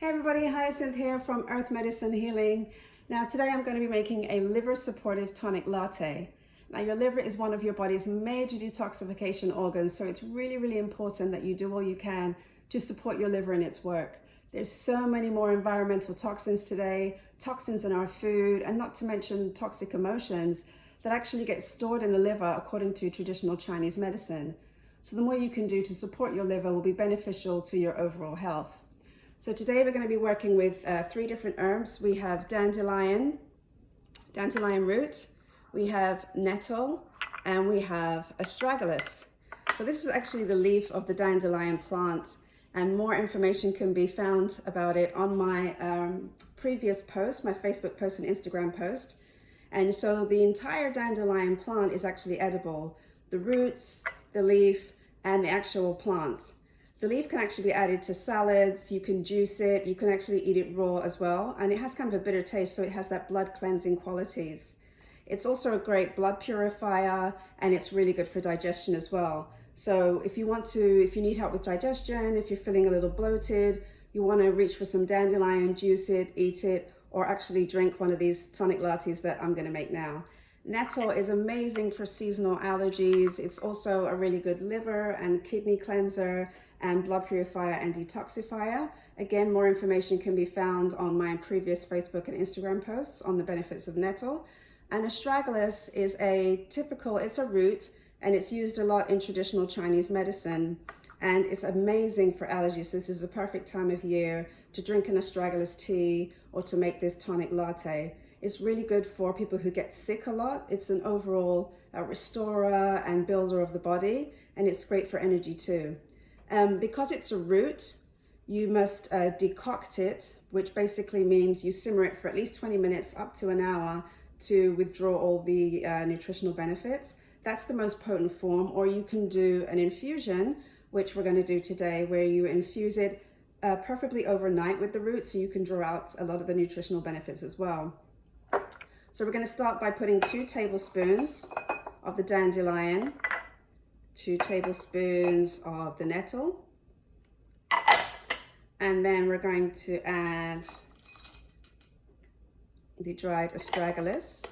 Hey everybody, Hyacinth here from Earth Medicine Healing. Now today I'm going to be making a liver supportive tonic latte. Now your liver is one of your body's major detoxification organs, so it's really important that you do all you can to support your liver in its work. There's so many more environmental toxins today, toxins in our food, and not to mention toxic emotions that actually get stored in the liver according to traditional Chinese medicine. So the more you can do to support your liver will be beneficial to your overall health. So today we're going to be working with 3 different herbs. We have dandelion root, we have nettle, and we have astragalus. So this is actually the leaf of the dandelion plant, and more information can be found about it on my previous post, my Facebook post and Instagram post. And so the entire dandelion plant is actually edible. The roots, the leaf, and the actual plant. The leaf can actually be added to salads, you can juice it, you can actually eat it raw as well, and it has kind of a bitter taste, so it has that blood cleansing qualities. It's also a great blood purifier, and it's really good for digestion as well. So if you need help with digestion, if you're feeling a little bloated, you want to reach for some dandelion, juice it, eat it, or actually drink one of these tonic lattes that I'm going to make now. Nettle is amazing for seasonal allergies. It's also a really good liver and kidney cleanser and blood purifier and detoxifier. Again, more information can be found on my previous Facebook and Instagram posts on the benefits of nettle. And astragalus is it's a root, and it's used a lot in traditional Chinese medicine, and it's amazing for allergies. This is the perfect time of year to drink an astragalus tea or to make this tonic latte. It's really good for people who get sick a lot. It's an overall restorer and builder of the body, and it's great for energy too. Because it's a root, you must decoct it, which basically means you simmer it for at least 20 minutes up to an hour to withdraw all the nutritional benefits. That's the most potent form. Or you can do an infusion, which we're going to do today, where you infuse it preferably overnight with the root, so you can draw out a lot of the nutritional benefits as well. So we're going to start by putting 2 tablespoons of the dandelion, 2 tablespoons of the nettle, and then we're going to add the dried astragalus.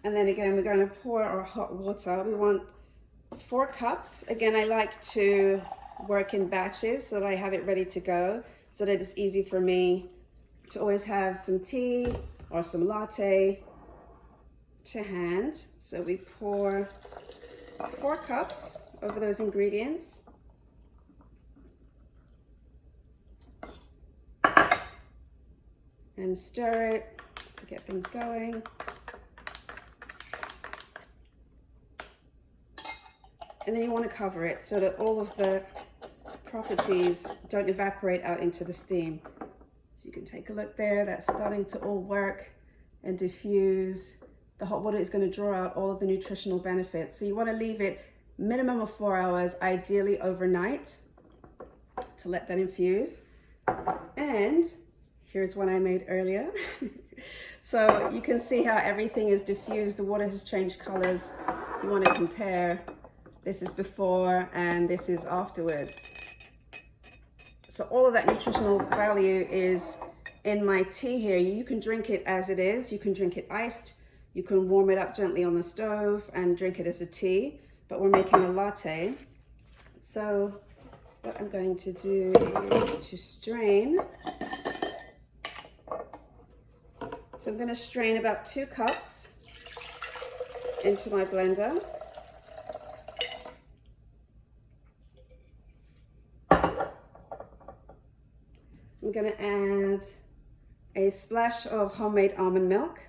And then again, we're going to pour our hot water. We want 4 cups. Again, I like to work in batches so that I have it ready to go, so that it's easy for me to always have some tea or some latte to hand. So we pour 4 cups over those ingredients. And stir it to get things going. And then you want to cover it so that all of the properties don't evaporate out into the steam. So you can take a look there, that's starting to all work and diffuse. The hot water is going to draw out all of the nutritional benefits. So you want to leave it minimum of 4 hours, ideally overnight, to let that infuse. And here's one I made earlier. So you can see how everything is diffused. The water has changed colors. If you want to compare, this is before and this is afterwards. So all of that nutritional value is in my tea here. You can drink it as it is. You can drink it iced. You can warm it up gently on the stove and drink it as a tea, but we're making a latte. So what I'm going to do is to strain. So I'm going to strain about 2 cups into my blender. I'm going to add a splash of homemade almond milk.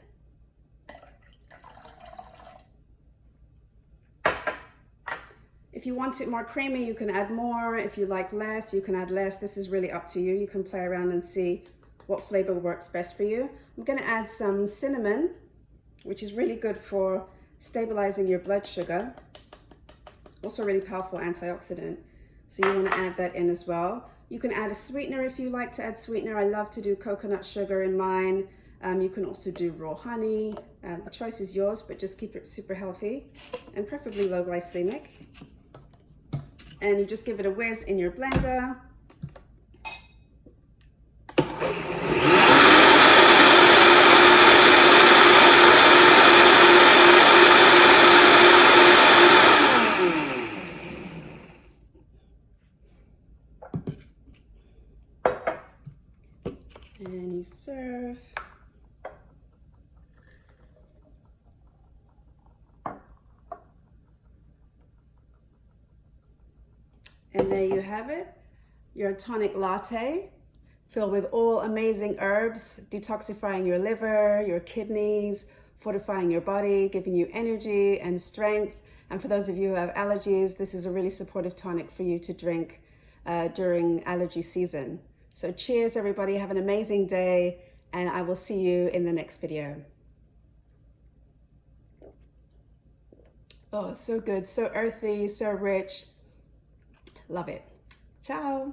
If you want it more creamy, you can add more. If you like less, you can add less. This is really up to you. You can play around and see what flavor works best for you. I'm going to add some cinnamon, which is really good for stabilizing your blood sugar. Also a really powerful antioxidant. So you want to add that in as well. You can add a sweetener if you like to add sweetener. I love to do coconut sugar in mine. You can also do raw honey. The choice is yours, but just keep it super healthy and preferably low glycemic. And you just give it a whiz in your blender. And you serve. And there you have it, your tonic latte, filled with all amazing herbs, detoxifying your liver, your kidneys, fortifying your body, giving you energy and strength. And for those of you who have allergies, this is a really supportive tonic for you to drink during allergy season. So cheers, everybody. Have an amazing day, and I will see you in the next video. Oh, so good, so earthy, so rich. Love it. Ciao.